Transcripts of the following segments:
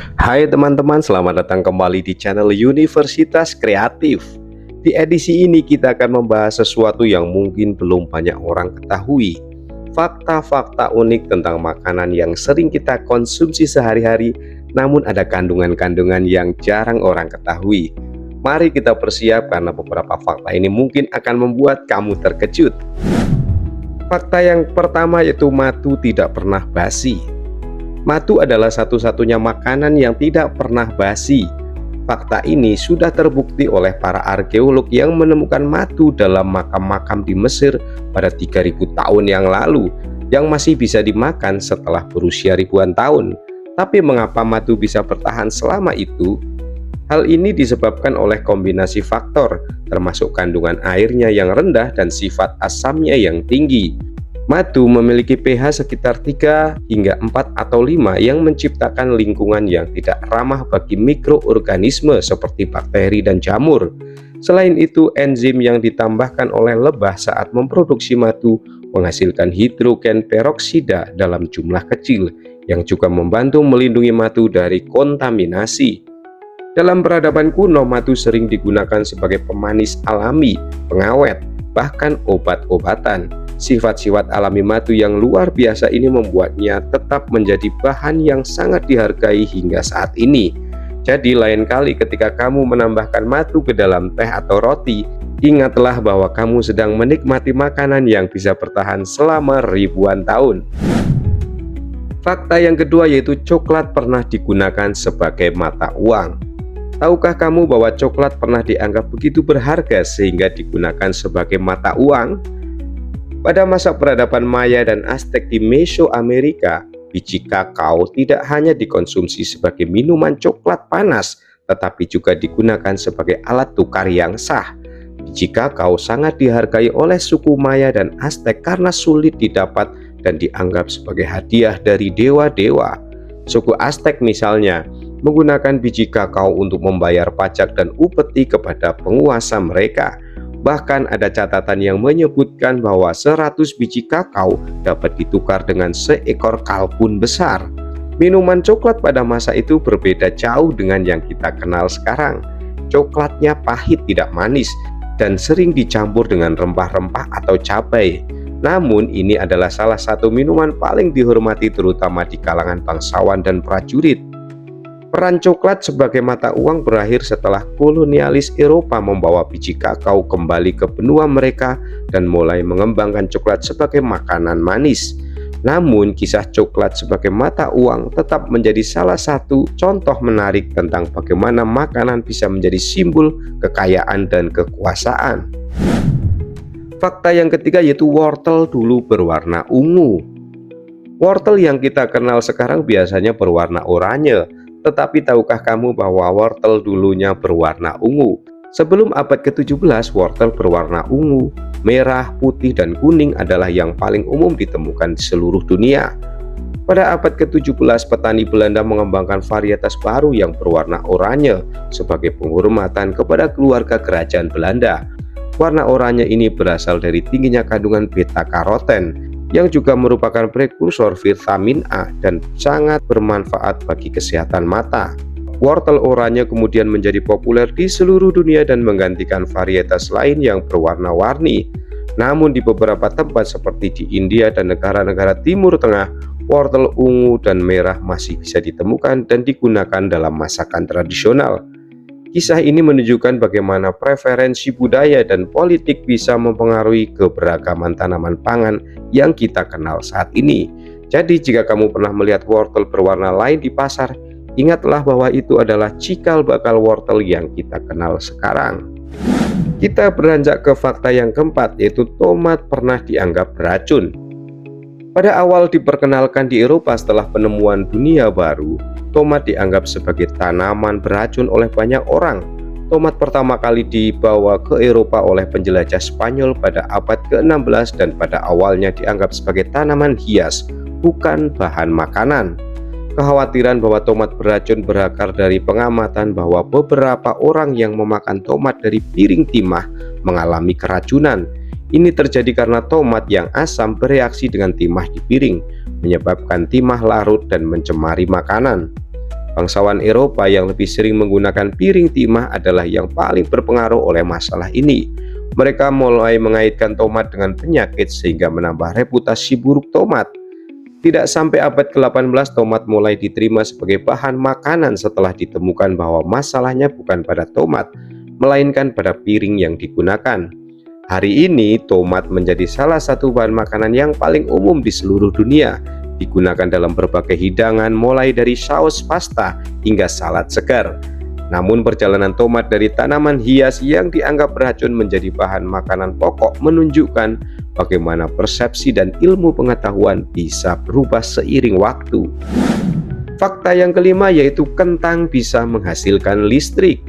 Hai teman-teman, selamat datang kembali di channel Universitas Kreatif. Di edisi ini kita akan membahas sesuatu yang mungkin belum banyak orang ketahui. Fakta-fakta unik tentang makanan yang sering kita konsumsi sehari-hari, namun ada kandungan-kandungan yang jarang orang ketahui. Mari kita bersiap karena beberapa fakta ini mungkin akan membuat kamu terkejut. Fakta yang pertama yaitu madu tidak pernah basi. Madu adalah satu-satunya makanan yang tidak pernah basi. Fakta ini sudah terbukti oleh para arkeolog yang menemukan madu dalam makam-makam di Mesir pada 3000 tahun yang lalu, yang masih bisa dimakan setelah berusia ribuan tahun. Tapi mengapa madu bisa bertahan selama itu? Hal ini disebabkan oleh kombinasi faktor, termasuk kandungan airnya yang rendah dan sifat asamnya yang tinggi. Madu memiliki pH sekitar 3 hingga 4 atau 5 yang menciptakan lingkungan yang tidak ramah bagi mikroorganisme seperti bakteri dan jamur. Selain itu, enzim yang ditambahkan oleh lebah saat memproduksi madu menghasilkan hidrogen peroksida dalam jumlah kecil yang juga membantu melindungi madu dari kontaminasi. Dalam peradaban kuno, madu sering digunakan sebagai pemanis alami, pengawet, bahkan obat-obatan. Sifat-sifat alami madu yang luar biasa ini membuatnya tetap menjadi bahan yang sangat dihargai hingga saat ini. Jadi lain kali ketika kamu menambahkan madu ke dalam teh atau roti, ingatlah bahwa kamu sedang menikmati makanan yang bisa bertahan selama ribuan tahun. Fakta yang kedua yaitu coklat pernah digunakan sebagai mata uang. Tahukah kamu bahwa coklat pernah dianggap begitu berharga sehingga digunakan sebagai mata uang? Pada masa peradaban Maya dan Aztec di Mesoamerika, biji kakao tidak hanya dikonsumsi sebagai minuman coklat panas, tetapi juga digunakan sebagai alat tukar yang sah. Biji kakao sangat dihargai oleh suku Maya dan Aztec karena sulit didapat dan dianggap sebagai hadiah dari dewa-dewa. Suku Aztec misalnya menggunakan biji kakao untuk membayar pajak dan upeti kepada penguasa mereka. Bahkan ada catatan yang menyebutkan bahwa 100 biji kakao dapat ditukar dengan seekor kalkun besar. Minuman coklat pada masa itu berbeda jauh dengan yang kita kenal sekarang. Coklatnya pahit tidak manis dan sering dicampur dengan rempah-rempah atau cabai. Namun ini adalah salah satu minuman paling dihormati terutama di kalangan bangsawan dan prajurit. Peran coklat sebagai mata uang berakhir setelah kolonialis Eropa membawa biji kakao kembali ke benua mereka dan mulai mengembangkan coklat sebagai makanan manis. Namun, kisah coklat sebagai mata uang tetap menjadi salah satu contoh menarik tentang bagaimana makanan bisa menjadi simbol kekayaan dan kekuasaan. Fakta yang ketiga yaitu wortel dulu berwarna ungu. Wortel yang kita kenal sekarang biasanya berwarna oranye. Tetapi tahukah kamu bahwa wortel dulunya berwarna ungu? Sebelum abad ke-17, wortel berwarna ungu, merah, putih, dan kuning adalah yang paling umum ditemukan di seluruh dunia. Pada abad ke-17, petani Belanda mengembangkan varietas baru yang berwarna oranye sebagai penghormatan kepada keluarga kerajaan Belanda. Warna oranye ini berasal dari tingginya kandungan beta-karoten, yang juga merupakan prekursor vitamin A dan sangat bermanfaat bagi kesehatan mata. Wortel oranye kemudian menjadi populer di seluruh dunia dan menggantikan varietas lain yang berwarna-warni. Namun di beberapa tempat seperti di India dan negara-negara Timur Tengah, wortel ungu dan merah masih bisa ditemukan dan digunakan dalam masakan tradisional. Kisah ini menunjukkan bagaimana preferensi budaya dan politik bisa mempengaruhi keberagaman tanaman pangan yang kita kenal saat ini. Jadi jika kamu pernah melihat wortel berwarna lain di pasar, ingatlah bahwa itu adalah cikal bakal wortel yang kita kenal sekarang. Kita beranjak ke fakta yang keempat, yaitu tomat pernah dianggap beracun. Pada awal diperkenalkan di Eropa setelah penemuan dunia baru, tomat dianggap sebagai tanaman beracun oleh banyak orang. Tomat pertama kali dibawa ke Eropa oleh penjelajah Spanyol pada abad ke-16 dan pada awalnya dianggap sebagai tanaman hias, bukan bahan makanan. Kekhawatiran bahwa tomat beracun berakar dari pengamatan bahwa beberapa orang yang memakan tomat dari piring timah mengalami keracunan. Ini terjadi karena tomat yang asam bereaksi dengan timah di piring, menyebabkan timah larut dan mencemari makanan. Bangsawan Eropa yang lebih sering menggunakan piring timah adalah yang paling berpengaruh oleh masalah ini. Mereka mulai mengaitkan tomat dengan penyakit sehingga menambah reputasi buruk tomat. Tidak sampai abad ke-18 tomat mulai diterima sebagai bahan makanan setelah ditemukan bahwa masalahnya bukan pada tomat, melainkan pada piring yang digunakan. Hari ini tomat menjadi salah satu bahan makanan yang paling umum di seluruh dunia, digunakan dalam berbagai hidangan mulai dari saus pasta hingga salad segar. Namun perjalanan tomat dari tanaman hias yang dianggap beracun menjadi bahan makanan pokok menunjukkan bagaimana persepsi dan ilmu pengetahuan bisa berubah seiring waktu. Fakta yang kelima yaitu kentang bisa menghasilkan listrik.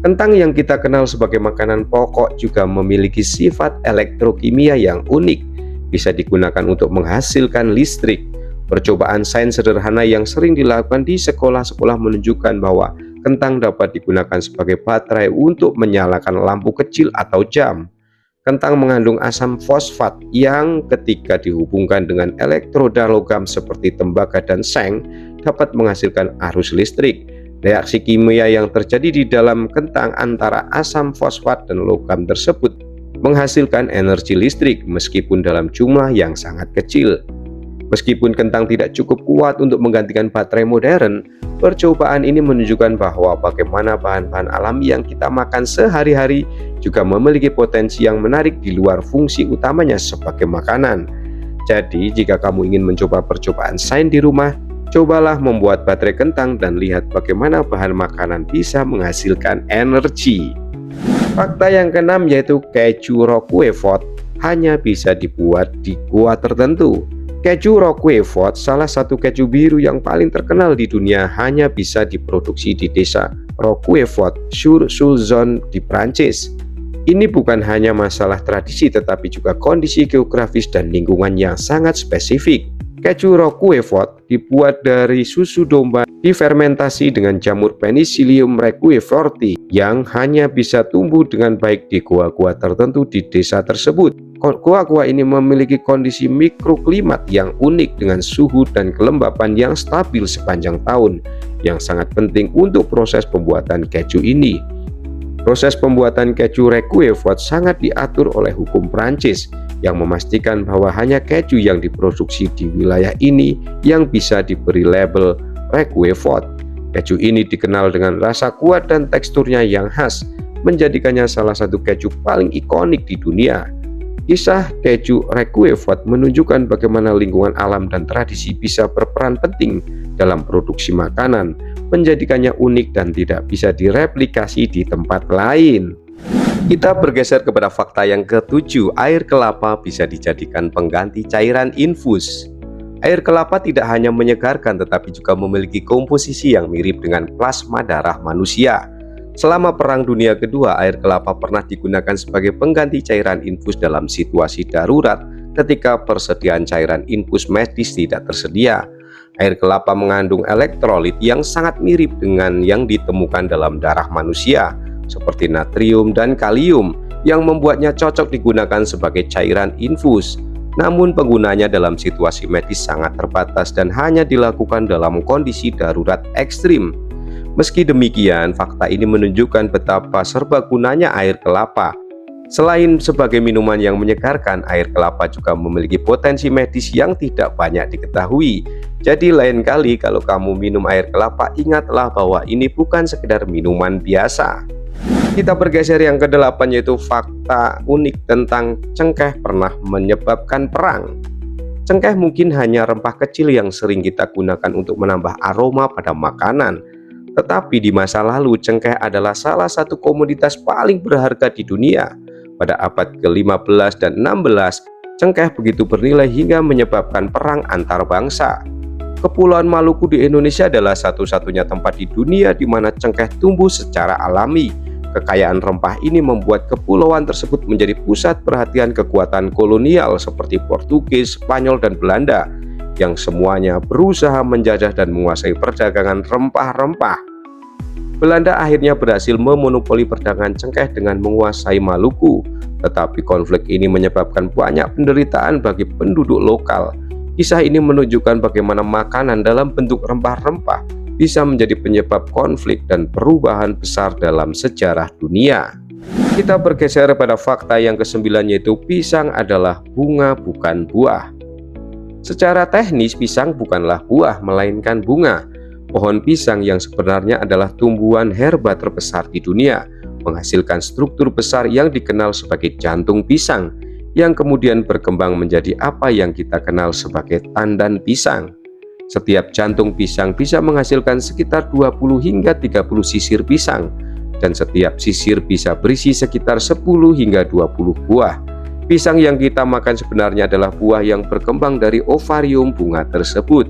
Kentang yang kita kenal sebagai makanan pokok juga memiliki sifat elektrokimia yang unik, bisa digunakan untuk menghasilkan listrik. Percobaan sains sederhana yang sering dilakukan di sekolah-sekolah menunjukkan bahwa kentang dapat digunakan sebagai baterai untuk menyalakan lampu kecil atau jam. Kentang mengandung asam fosfat yang ketika dihubungkan dengan elektroda logam seperti tembaga dan seng dapat menghasilkan arus listrik. Reaksi kimia yang terjadi di dalam kentang antara asam fosfat dan logam tersebut menghasilkan energi listrik meskipun dalam jumlah yang sangat kecil. Meskipun kentang tidak cukup kuat untuk menggantikan baterai modern, percobaan ini menunjukkan bahwa bagaimana bahan-bahan alami yang kita makan sehari-hari juga memiliki potensi yang menarik di luar fungsi utamanya sebagai makanan. Jadi, jika kamu ingin mencoba percobaan sains di rumah, cobalah membuat baterai kentang dan lihat bagaimana bahan makanan bisa menghasilkan energi. Fakta yang keenam yaitu keju Roquefort hanya bisa dibuat di gua tertentu. Keju Roquefort, salah satu keju biru yang paling terkenal di dunia, hanya bisa diproduksi di desa Roquefort sur Sulzon di Prancis. Ini bukan hanya masalah tradisi tetapi juga kondisi geografis dan lingkungan yang sangat spesifik. Keju Roquefort dibuat dari susu domba difermentasi dengan jamur Penicillium roqueforti yang hanya bisa tumbuh dengan baik di gua-gua tertentu di desa tersebut. Gua-gua ini memiliki kondisi mikroklimat yang unik dengan suhu dan kelembapan yang stabil sepanjang tahun, yang sangat penting untuk proses pembuatan keju ini. Proses pembuatan keju Roquefort sangat diatur oleh hukum Prancis yang memastikan bahwa hanya keju yang diproduksi di wilayah ini yang bisa diberi label Roquefort. Keju ini dikenal dengan rasa kuat dan teksturnya yang khas, menjadikannya salah satu keju paling ikonik di dunia. Kisah keju Roquefort menunjukkan bagaimana lingkungan alam dan tradisi bisa berperan penting dalam produksi makanan, menjadikannya unik dan tidak bisa direplikasi di tempat lain. Kita bergeser kepada fakta yang ketujuh, air kelapa bisa dijadikan pengganti cairan infus. Air kelapa tidak hanya menyegarkan tetapi juga memiliki komposisi yang mirip dengan plasma darah manusia. Selama Perang Dunia Kedua, air kelapa pernah digunakan sebagai pengganti cairan infus dalam situasi darurat ketika persediaan cairan infus medis tidak tersedia. Air kelapa mengandung elektrolit yang sangat mirip dengan yang ditemukan dalam darah manusia, seperti natrium dan kalium, yang membuatnya cocok digunakan sebagai cairan infus. Namun penggunanya dalam situasi medis sangat terbatas dan hanya dilakukan dalam kondisi darurat ekstrim. Meski demikian, fakta ini menunjukkan betapa serbagunanya air kelapa. Selain sebagai minuman yang menyegarkan, air kelapa juga memiliki potensi medis yang tidak banyak diketahui. Jadi lain kali kalau kamu minum air kelapa, ingatlah bahwa ini bukan sekedar minuman biasa. Kita bergeser yang ke-8 yaitu fakta unik tentang cengkeh pernah menyebabkan perang. Cengkeh mungkin hanya rempah kecil yang sering kita gunakan untuk menambah aroma pada makanan. Tetapi di masa lalu cengkeh adalah salah satu komoditas paling berharga di dunia. Pada abad ke-15 dan 16, cengkeh begitu bernilai hingga menyebabkan perang antar bangsa. Kepulauan Maluku di Indonesia adalah satu-satunya tempat di dunia di mana cengkeh tumbuh secara alami. Kekayaan rempah ini membuat kepulauan tersebut menjadi pusat perhatian kekuatan kolonial seperti Portugis, Spanyol, dan Belanda, yang semuanya berusaha menjajah dan menguasai perdagangan rempah-rempah. Belanda akhirnya berhasil memonopoli perdagangan cengkeh dengan menguasai Maluku, tetapi konflik ini menyebabkan banyak penderitaan bagi penduduk lokal. Kisah ini menunjukkan bagaimana makanan dalam bentuk rempah-rempah bisa menjadi penyebab konflik dan perubahan besar dalam sejarah dunia. Kita bergeser pada fakta yang ke-9, yaitu pisang adalah bunga bukan buah. Secara teknis pisang bukanlah buah melainkan bunga. Pohon pisang yang sebenarnya adalah tumbuhan herba terbesar di dunia, menghasilkan struktur besar yang dikenal sebagai jantung pisang, yang kemudian berkembang menjadi apa yang kita kenal sebagai tandan pisang. Setiap jantung pisang bisa menghasilkan sekitar 20 hingga 30 sisir pisang, dan setiap sisir bisa berisi sekitar 10 hingga 20 buah. Pisang yang kita makan sebenarnya adalah buah yang berkembang dari ovarium bunga tersebut.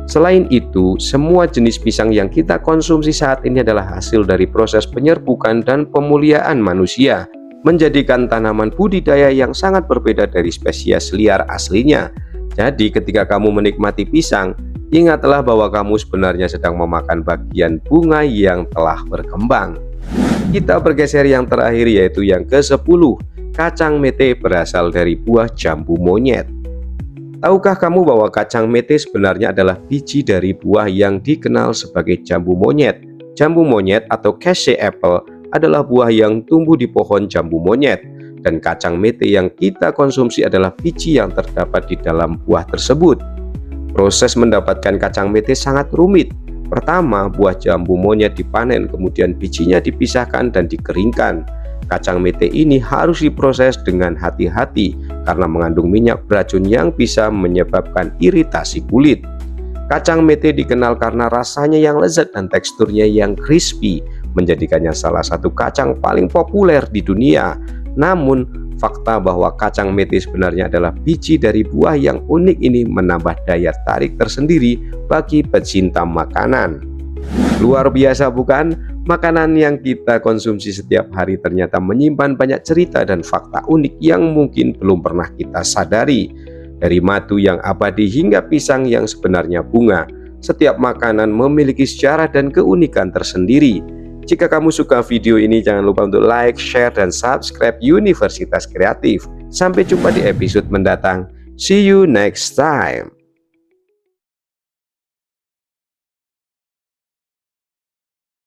Selain itu, semua jenis pisang yang kita konsumsi saat ini adalah hasil dari proses penyerbukan dan pemuliaan manusia, menjadikan tanaman budidaya yang sangat berbeda dari spesies liar aslinya. Jadi ketika kamu menikmati pisang, ingatlah bahwa kamu sebenarnya sedang memakan bagian bunga yang telah berkembang. Kita bergeser yang terakhir, yaitu yang ke-10. Kacang mete berasal dari buah jambu monyet. Tahukah kamu bahwa kacang mete sebenarnya adalah biji dari buah yang dikenal sebagai jambu monyet? Jambu monyet atau cassia apple adalah buah yang tumbuh di pohon jambu monyet, dan kacang mete yang kita konsumsi adalah biji yang terdapat di dalam buah tersebut. Proses mendapatkan kacang mete sangat rumit. Pertama, buah jambu monyet dipanen, kemudian bijinya dipisahkan dan dikeringkan. Kacang mete ini harus diproses dengan hati-hati karena mengandung minyak beracun yang bisa menyebabkan iritasi kulit. Kacang mete dikenal karena rasanya yang lezat dan teksturnya yang crispy, menjadikannya salah satu kacang paling populer di dunia. Namun, fakta bahwa kacang mete sebenarnya adalah biji dari buah yang unik ini menambah daya tarik tersendiri bagi pecinta makanan. Luar biasa bukan? Makanan yang kita konsumsi setiap hari ternyata menyimpan banyak cerita dan fakta unik yang mungkin belum pernah kita sadari. Dari madu yang abadi hingga pisang yang sebenarnya bunga, setiap makanan memiliki sejarah dan keunikan tersendiri. Jika kamu suka video ini, jangan lupa untuk like, share, dan subscribe Universitas Kreatif. Sampai jumpa di episode mendatang. See you next time.